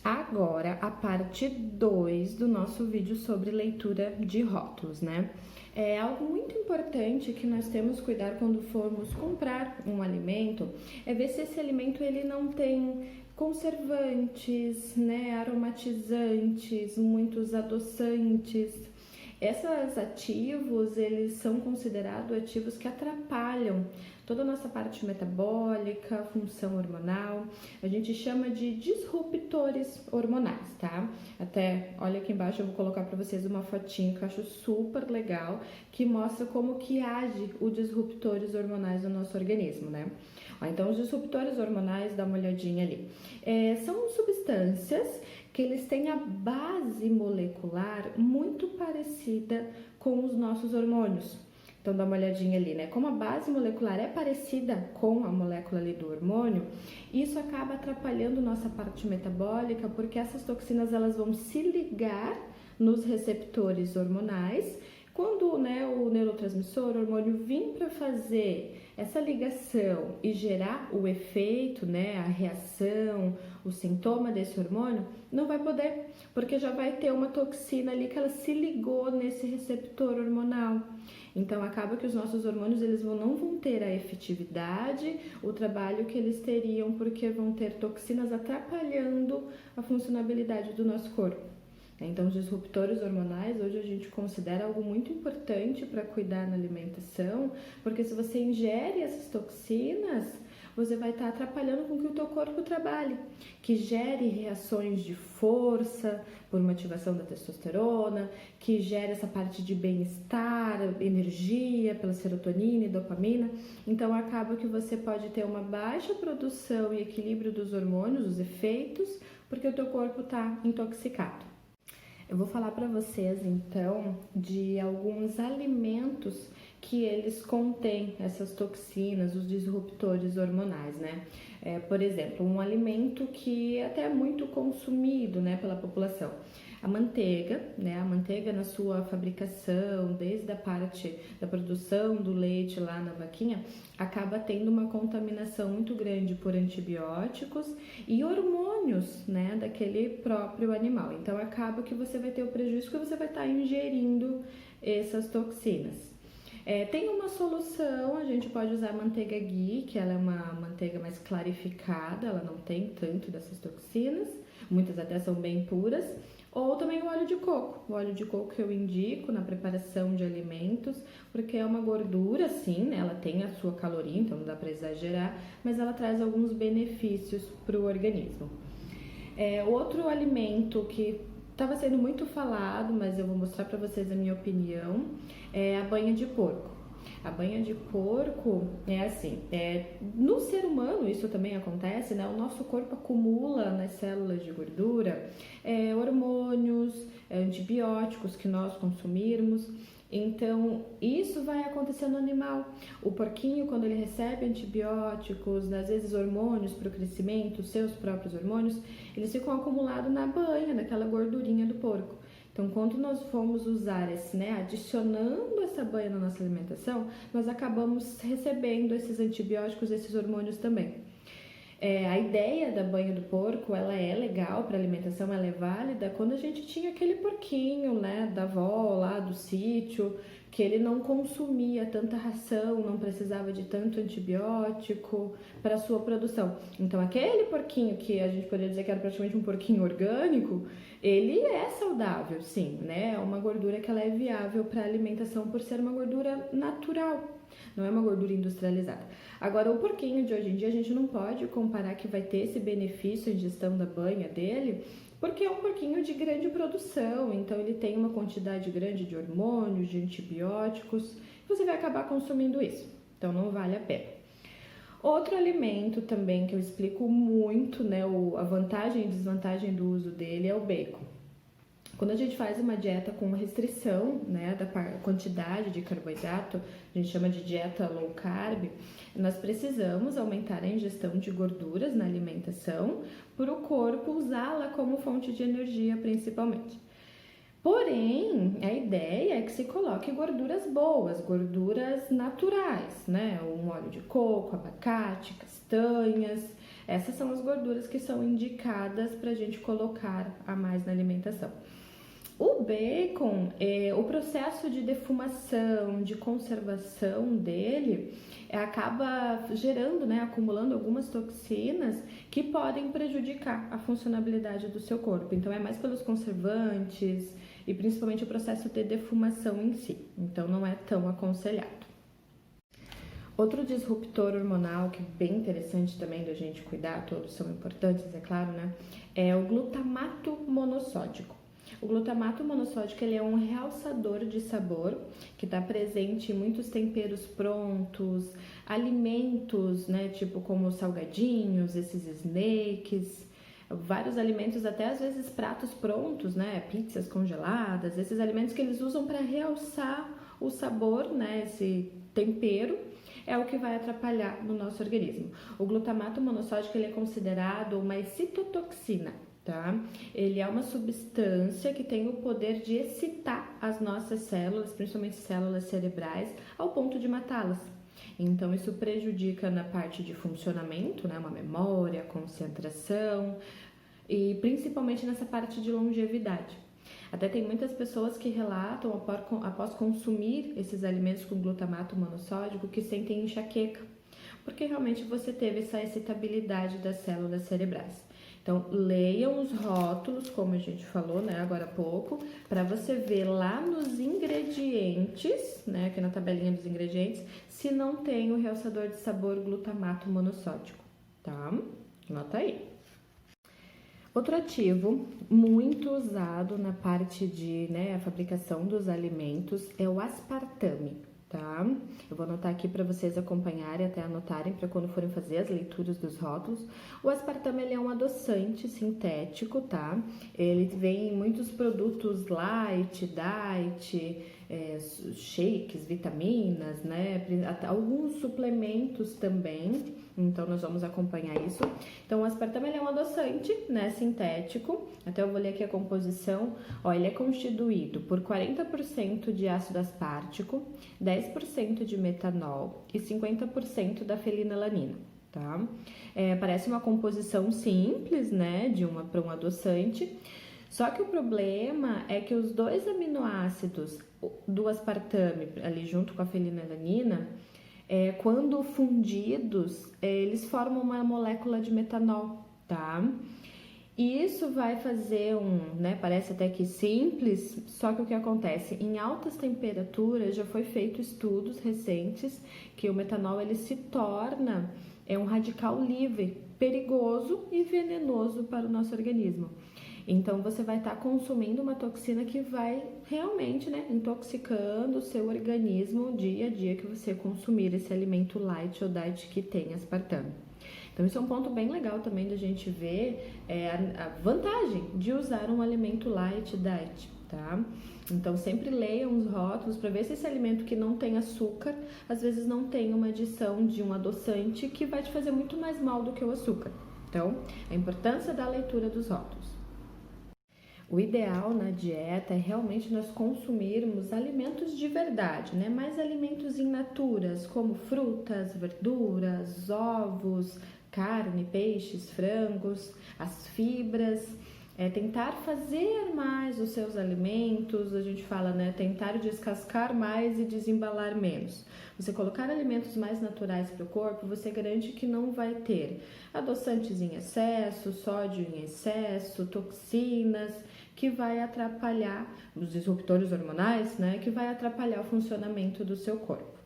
Agora, a parte 2 do nosso vídeo sobre leitura de rótulos, né? É algo muito importante que nós temos que cuidar quando formos comprar um alimento, é ver se esse alimento ele não tem conservantes, né, aromatizantes, muitos adoçantes. Esses ativos, eles são considerados ativos que atrapalham toda a nossa parte metabólica, função hormonal. A gente chama de disruptores hormonais, tá? Até, olha aqui embaixo, eu vou colocar para vocês uma fotinha que eu acho super legal, que mostra como que age os disruptores hormonais no nosso organismo, né? Então, os disruptores hormonais, dá uma olhadinha ali. São substâncias que eles têm a base molecular muito parecida com os nossos hormônios. Então, dá uma olhadinha ali, né? Como a base molecular é parecida com a molécula ali do hormônio, isso acaba atrapalhando nossa parte metabólica, porque essas toxinas elas vão se ligar nos receptores hormonais. Quando, né, o neurotransmissor, o hormônio, vir para fazer essa ligação e gerar o efeito, né, a reação, o sintoma desse hormônio, não vai poder, porque já vai ter uma toxina ali que ela se ligou nesse receptor hormonal. Então, acaba que os nossos hormônios eles não vão ter a efetividade, o trabalho que eles teriam, porque vão ter toxinas atrapalhando a funcionalidade do nosso corpo. Então, os disruptores hormonais, hoje a gente considera algo muito importante para cuidar na alimentação, porque se você ingere essas toxinas, você vai estar atrapalhando com que o teu corpo trabalhe, que gere reações de força por uma ativação da testosterona, que gere essa parte de bem-estar, energia pela serotonina e dopamina. Então, acaba que você pode ter uma baixa produção e equilíbrio dos hormônios, os efeitos, porque o teu corpo está intoxicado. Eu vou falar para vocês então de alguns alimentos que eles contêm essas toxinas, os disruptores hormonais, né? Por exemplo, um alimento que até é muito consumido, né, pela população. A manteiga, né? A manteiga na sua fabricação, desde a parte da produção do leite lá na vaquinha, acaba tendo uma contaminação muito grande por antibióticos e hormônios, né, daquele próprio animal. Então, acaba que você vai ter o prejuízo que você vai estar ingerindo essas toxinas. Tem uma solução, a gente pode usar a manteiga ghee, que ela é uma manteiga mais clarificada, ela não tem tanto dessas toxinas, muitas até são bem puras. Ou também o óleo de coco. O óleo de coco que eu indico na preparação de alimentos, porque é uma gordura, sim, né? Ela tem a sua caloria, então não dá para exagerar, mas ela traz alguns benefícios para o organismo. Outro alimento que estava sendo muito falado, mas eu vou mostrar para vocês a minha opinião, é a banha de porco. A banha de porco é assim, no ser humano isso também acontece, né? O nosso corpo acumula nas células de gordura hormônios, antibióticos que nós consumirmos. Então, isso vai acontecer no animal. O porquinho, quando ele recebe antibióticos, às vezes hormônios para o crescimento, seus próprios hormônios, eles ficam acumulados na banha, naquela gordurinha do porco. Então, quando nós formos usar adicionando essa banha na nossa alimentação, nós acabamos recebendo esses antibióticos, esses hormônios também. A ideia da banha do porco, ela é legal para alimentação, ela é válida quando a gente tinha aquele porquinho, né, da avó lá do sítio, que ele não consumia tanta ração, não precisava de tanto antibiótico para a sua produção. Então, aquele porquinho que a gente poderia dizer que era praticamente um porquinho orgânico, ele é saudável, sim, né? É uma gordura que ela é viável para alimentação por ser uma gordura natural. Não é uma gordura industrializada. Agora, o porquinho de hoje em dia, a gente não pode comparar que vai ter esse benefício, a ingestão da banha dele, porque é um porquinho de grande produção, então ele tem uma quantidade grande de hormônios, de antibióticos, você vai acabar consumindo isso, então não vale a pena. Outro alimento também que eu explico muito, né, a vantagem e desvantagem do uso dele é o bacon. Quando a gente faz uma dieta com restrição, né, da quantidade de carboidrato, a gente chama de dieta low carb, nós precisamos aumentar a ingestão de gorduras na alimentação para o corpo usá-la como fonte de energia principalmente. Porém, a ideia é que se coloque gorduras boas, gorduras naturais, né? Um óleo de coco, abacate, castanhas, Essas são as gorduras que são indicadas para a gente colocar a mais na alimentação. O bacon, o processo de defumação, de conservação dele, acaba gerando, né, acumulando algumas toxinas que podem prejudicar a funcionalidade do seu corpo. Então, é mais pelos conservantes e principalmente o processo de defumação em si. Então, não é tão aconselhado. Outro disruptor hormonal que é bem interessante também da gente cuidar, todos são importantes, é claro, né, é o glutamato monossódico. O glutamato monossódico ele é um realçador de sabor que está presente em muitos temperos prontos, alimentos, né, tipo como salgadinhos, esses snacks, vários alimentos, até às vezes pratos prontos, né, pizzas congeladas, esses alimentos que eles usam para realçar o sabor, né, esse tempero, é o que vai atrapalhar no nosso organismo. O glutamato monossódico ele é considerado uma excitotoxina. Tá? Ele é uma substância que tem o poder de excitar as nossas células, principalmente células cerebrais, ao ponto de matá-las. Então, isso prejudica na parte de funcionamento, né? Uma memória, concentração e principalmente nessa parte de longevidade. Até tem muitas pessoas que relatam, após consumir esses alimentos com glutamato monossódico, que sentem enxaqueca, porque realmente você teve essa excitabilidade das células cerebrais. Então, leiam os rótulos, como a gente falou, né, agora há pouco, para você ver lá nos ingredientes, né, aqui na tabelinha dos ingredientes, se não tem o realçador de sabor glutamato monossódico, tá? Anota aí. Outro ativo muito usado na parte de, né, a fabricação dos alimentos é o aspartame. Tá? Eu vou anotar aqui para vocês acompanharem, até anotarem para quando forem fazer as leituras dos rótulos. O aspartame ele é um adoçante sintético, tá? Ele vem em muitos produtos light, diet, shakes, vitaminas, né? Alguns suplementos também. Então, nós vamos acompanhar isso. Então, o aspartame ele é um adoçante, né, sintético. Até eu vou ler aqui a composição. Ó, ele é constituído por 40% de ácido aspartico, 10% de metanol e 50% da fenilalanina, tá? Parece uma composição simples, né, para um adoçante. Só que o problema é que os dois aminoácidos do aspartame, ali junto com a fenilalanina, quando fundidos, eles formam uma molécula de metanol, tá? E isso vai fazer né, parece até que simples, só que o que acontece? Em altas temperaturas já foi feito estudos recentes que o metanol ele se torna um radical livre, perigoso e venenoso para o nosso organismo. Então, você vai estar consumindo uma toxina que vai realmente, né, intoxicando o seu organismo dia a dia que você consumir esse alimento light ou diet que tem aspartame. Então, isso é um ponto bem legal também da gente ver a vantagem de usar um alimento light diet, tá? Então, sempre leiam os rótulos para ver se esse alimento que não tem açúcar, às vezes não tem uma adição de um adoçante que vai te fazer muito mais mal do que o açúcar. Então, a importância da leitura dos rótulos. O ideal na dieta é realmente nós consumirmos alimentos de verdade, né? Mais alimentos in naturas, como frutas, verduras, ovos, carne, peixes, frangos, as fibras. Tentar fazer mais os seus alimentos, a gente fala, né? Tentar descascar mais e desembalar menos. Você colocar alimentos mais naturais para o corpo, você garante que não vai ter adoçantes em excesso, sódio em excesso, toxinas, que vai atrapalhar os disruptores hormonais, né? Que vai atrapalhar o funcionamento do seu corpo.